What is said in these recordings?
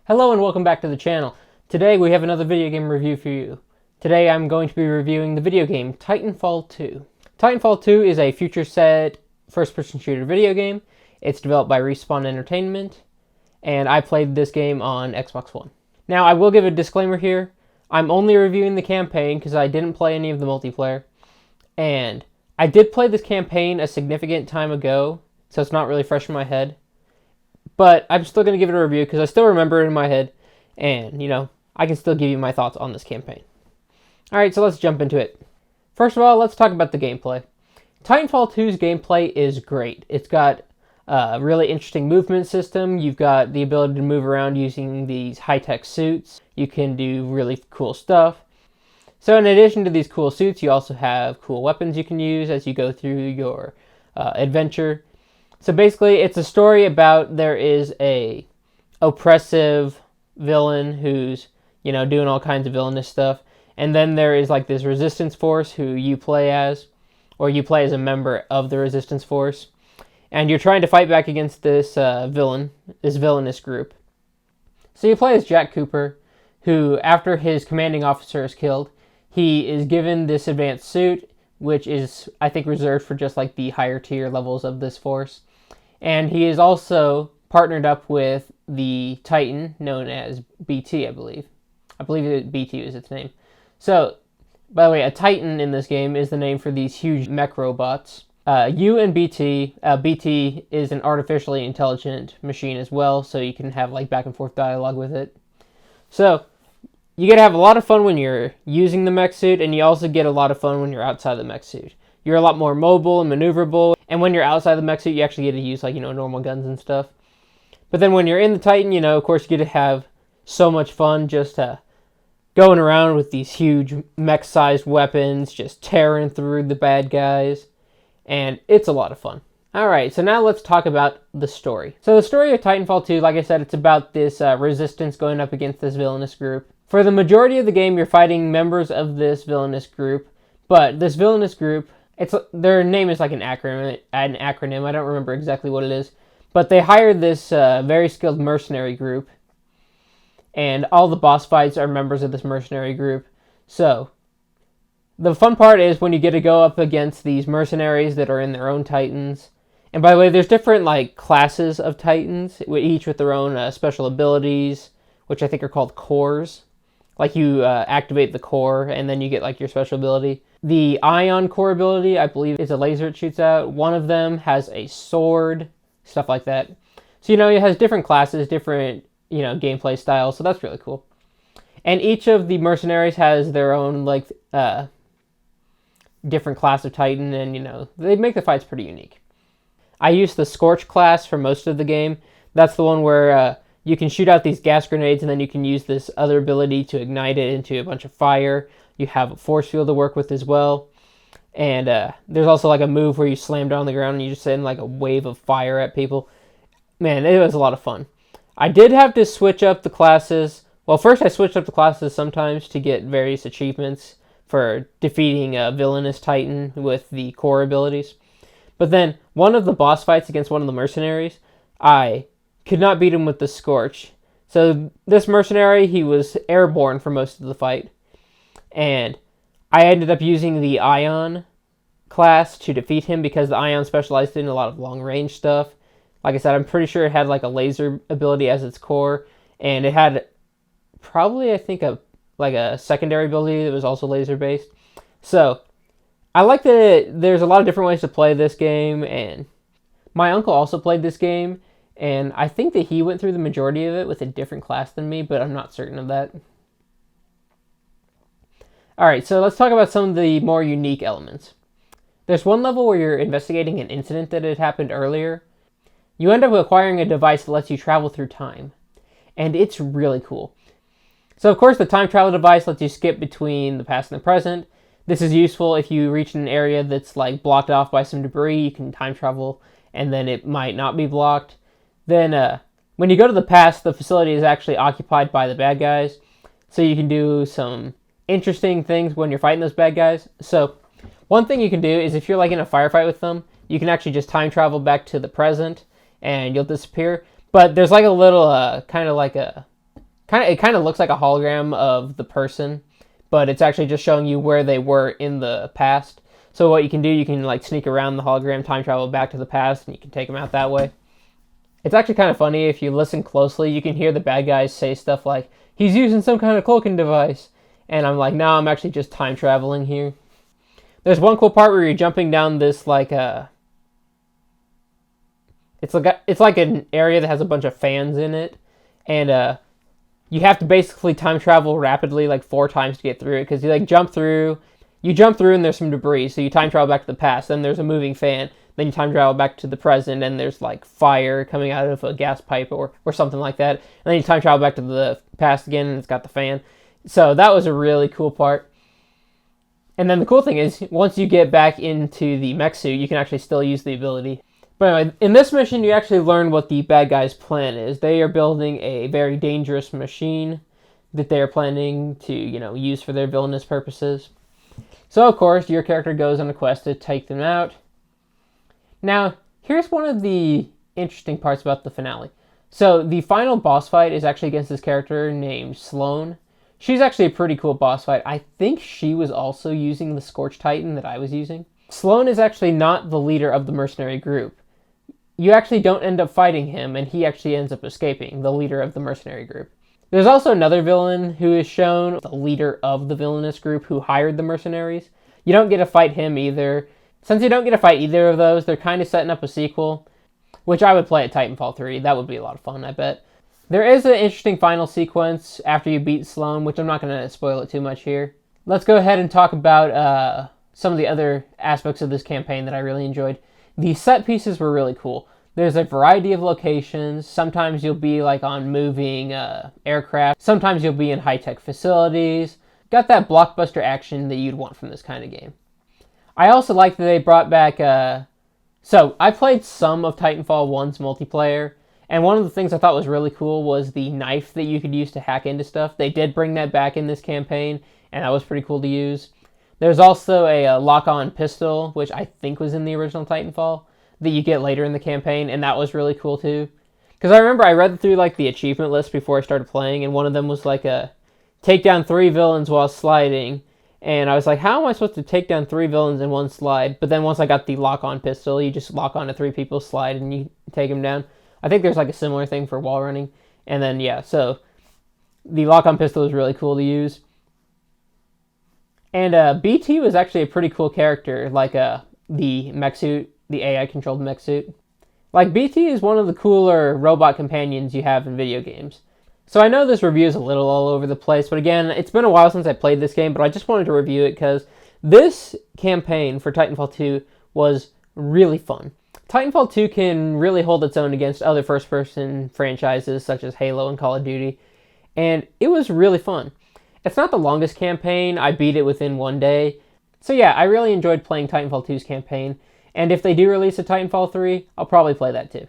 Hello and welcome back to the channel. Today we have another video game review for you. Today I'm going to be reviewing the video game Titanfall 2. Titanfall 2 is a future set first-person shooter video game. It's developed by Respawn Entertainment, and I played this game on Xbox One. Now I will give a disclaimer here. I'm only reviewing the campaign because I didn't play any of the multiplayer, and I did play this campaign a significant time ago, so it's not really fresh in my head. But I'm still going to give it a review because I still remember it in my head. And, I can still give you my thoughts on this campaign. Alright, so let's jump into it. First of all, let's talk about the gameplay. Titanfall 2's gameplay is great. It's got a really interesting movement system. You've got the ability to move around using these high-tech suits. You can do really cool stuff. So in addition to these cool suits, you also have cool weapons you can use as you go through your adventure. So basically, it's a story about there is a oppressive villain who's, doing all kinds of villainous stuff. And then there is like this resistance force who you play as, or you play as a member of the resistance force. And you're trying to fight back against this villainous group. So you play as Jack Cooper, who after his commanding officer is killed, he is given this advanced suit, which is, I think, reserved for just like the higher tier levels of this force. And he is also partnered up with the Titan, known as BT, I believe. I believe BT is its name. So, by the way, a Titan in this game is the name for these huge mech robots. You and BT, BT is an artificially intelligent machine as well, so you can have like back and forth dialogue with it. So, you get to have a lot of fun when you're using the mech suit, and you also get a lot of fun when you're outside the mech suit. You're a lot more mobile and maneuverable, and when you're outside the mech suit, you actually get to use normal guns and stuff. But then when you're in the Titan, of course you get to have so much fun just going around with these huge mech-sized weapons, just tearing through the bad guys, and it's a lot of fun. Alright, so now let's talk about the story. So the story of Titanfall 2, like I said, it's about this resistance going up against this villainous group. For the majority of the game, you're fighting members of this villainous group, but this villainous group, their name is like an acronym. I don't remember exactly what it is, but they hired this very skilled mercenary group, and all the boss fights are members of this mercenary group. So the fun part is when you get to go up against these mercenaries that are in their own Titans. And by the way, there's different classes of Titans, each with their own special abilities, which I think are called cores. Like you activate the core, and then you get your special ability. The ion core ability, I believe, is a laser it shoots out. One of them has a sword, stuff like that. So, it has different classes, different, gameplay styles, so that's really cool. And each of the mercenaries has their own, different class of Titan, and, they make the fights pretty unique. I used the Scorch class for most of the game. That's the one where you can shoot out these gas grenades, and then you can use this other ability to ignite it into a bunch of fire. You have a force field to work with as well. And there's also a move where you slam down on the ground and you just send a wave of fire at people. Man, it was a lot of fun. I did have to switch up the classes. Well, first I switched up the classes sometimes to get various achievements for defeating a villainous Titan with the core abilities. But then one of the boss fights against one of the mercenaries, I could not beat him with the Scorch. So this mercenary, he was airborne for most of the fight. And I ended up using the Ion class to defeat him because the Ion specialized in a lot of long-range stuff. Like I said, I'm pretty sure it had a laser ability as its core. And it had probably, I think, a secondary ability that was also laser-based. So I like that there's a lot of different ways to play this game. And my uncle also played this game. And I think that he went through the majority of it with a different class than me, but I'm not certain of that. Alright, so let's talk about some of the more unique elements. There's one level where you're investigating an incident that had happened earlier. You end up acquiring a device that lets you travel through time. And it's really cool. So of course the time travel device lets you skip between the past and the present. This is useful if you reach an area that's blocked off by some debris. You can time travel and then it might not be blocked. Then when you go to the past, the facility is actually occupied by the bad guys. So you can do some interesting things when you're fighting those bad guys. So one thing you can do is if you're in a firefight with them, you can actually just time travel back to the present and you'll disappear. But there's a little kind of it kind of looks like a hologram of the person, but it's actually just showing you where they were in the past. So what you can do, you can like sneak around the hologram, time travel back to the past, and you can take them out that way. It's actually kind of funny. If you listen closely, you can hear the bad guys say stuff like, he's using some kind of cloaking device. And I'm like, no, I'm actually just time traveling here. There's one cool part where you're jumping down this like it's like an area that has a bunch of fans in it, and you have to basically time travel rapidly like 4 times to get through it, because you like jump through and there's some debris, so you time travel back to the past, then there's a moving fan, then you time travel back to the present, and there's like fire coming out of a gas pipe or something like that, and then you time travel back to the past again, and it's got the fan. So that was a really cool part. And then the cool thing is, once you get back into the mech suit, you can actually still use the ability. But anyway, in this mission, you actually learn what the bad guys' plan is. They are building a very dangerous machine that they are planning to, use for their villainous purposes. So, of course, your character goes on a quest to take them out. Now, here's one of the interesting parts about the finale. So, the final boss fight is actually against this character named Sloane. She's actually a pretty cool boss fight. I think she was also using the Scorch Titan that I was using. Sloane is actually not the leader of the mercenary group. You actually don't end up fighting him, and he actually ends up escaping, the leader of the mercenary group. There's also another villain who is shown, the leader of the villainous group who hired the mercenaries. You don't get to fight him either. Since you don't get to fight either of those, they're kind of setting up a sequel, which I would play at Titanfall 3. That would be a lot of fun, I bet. There is an interesting final sequence after you beat Sloane, which I'm not going to spoil it too much here. Let's go ahead and talk about some of the other aspects of this campaign that I really enjoyed. The set pieces were really cool. There's a variety of locations. Sometimes you'll be like on moving aircraft. Sometimes you'll be in high-tech facilities. Got that blockbuster action that you'd want from this kind of game. I also like that they brought back... So, I played some of Titanfall 1's multiplayer, and one of the things I thought was really cool was the knife that you could use to hack into stuff. They did bring that back in this campaign, and that was pretty cool to use. There's also a lock-on pistol, which I think was in the original Titanfall, that you get later in the campaign, and that was really cool too. Because I remember I read through like the achievement list before I started playing, and one of them was like take down 3 villains while sliding. And I was like, how am I supposed to take down 3 villains in one slide? But then once I got the lock-on pistol, you just lock on to 3 people, slide, and you take them down. I think there's like a similar thing for wall running. And then, yeah, so the lock-on pistol is really cool to use. And BT was actually a pretty cool character, like the mech suit, the AI-controlled mech suit. Like, BT is one of the cooler robot companions you have in video games. So I know this review is a little all over the place, but again, it's been a while since I played this game, but I just wanted to review it because this campaign for Titanfall 2 was really fun. Titanfall 2 can really hold its own against other first-person franchises such as Halo and Call of Duty, and it was really fun. It's not the longest campaign. I beat it within 1 day. So yeah, I really enjoyed playing Titanfall 2's campaign, and if they do release a Titanfall 3, I'll probably play that too.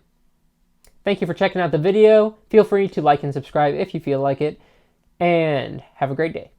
Thank you for checking out the video. Feel free to like and subscribe if you feel like it, and have a great day.